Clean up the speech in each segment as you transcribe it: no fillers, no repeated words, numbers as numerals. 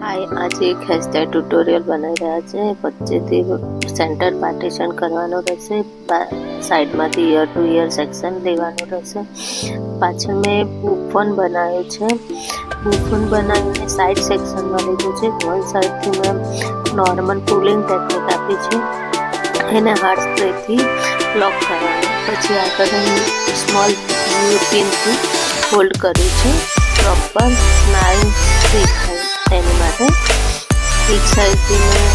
आज एक hairstyle tutorial बनाई रहा है। वच्चेथी सेंटर पार्टीशन करवानुं रहेशे। साइडमांथी ईयर टू ईयर सेक्शन लेवानुं रहेशे। पाछळ मैं बूफन बनाव्युं छे। बूफन बनावीने साइड सेक्शनमां लीधुं छे। वन साइडथी मैं नॉर्मल पुलिंग टेक्निक आपी छे। एने हार्ड स्प्रेथी लॉक करवानुं। पछी आगळ स्मॉल पिनथी होल्ड कर्युं छे। प्रॉपर 9 देखाय एनी माटे एक साइडथी मैं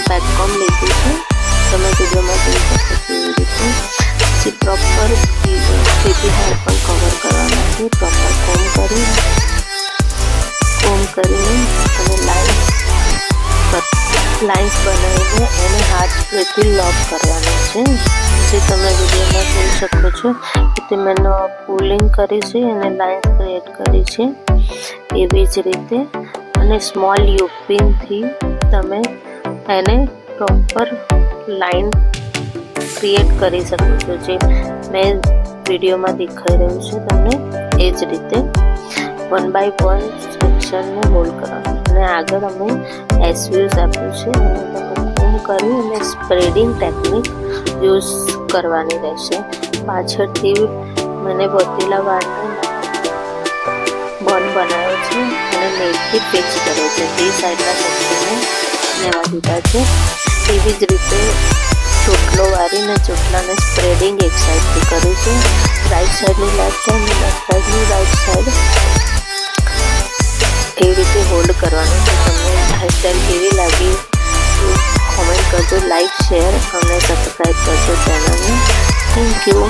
बेक कॉम लीधुं छे। तमे विडियोमां जोई શકો છો एवी रीते। पछी प्रॉपर सीधी हेयर पण कवर करवाना छे। प्रॉपर कोम करीने અને लाइन्स बनावीने एने हाथ स्प्रेथी लॉक करवानो छे। जे तमे विडियोमां જોઈ શકો છો કે મેં પુલિંગ કરી છે અને લાઇન ક્રિએટ કરી છે એવી જ રીતે અને સ્મોલ યુપિન થી તમે એને પ્રોપર લાઇન ક્રિએટ કરી શકો છો। જે મેં વિડિયોમાં દેખાઈ રહ્યું છે તમને એ જ રીતે 1 બાય 1 સેક્શનને હોલ્ડ કરવાનું અને આગળ અમે એસવ્યુઝ આપ્યું છે અને તમે કોમ કરી અને સ્પ્રેડિંગ ટેકનિક યુઝ કરવાની રહેશે। પાછળથી मैंने વધેલા વાળને બન બનાવ્યો છે અને નેટથી ફિક્સ કર્યો છે। તે સાઈડના સેક્શનને લેવા દીધા છે। એવી જ રીતે ચોટલો વાળીને ચોટલાને સ્પ્રેડિંગ એક સાઈડથી કર્યું છે। રાઈટ સાઈડની લેફ્ટ સાઈડ અને લેફ્ટ સાઈડની રાઈટ સાઈડ એ રીતે હોલ્ડ કરવાનું છે। તમને હેરસ્ટાઈલ કેવી લાગી કોમેન્ટ કરજો, લાઈક શેર અને સબસ્ક્રાઈબ કરજો ચેનલને। Thank you.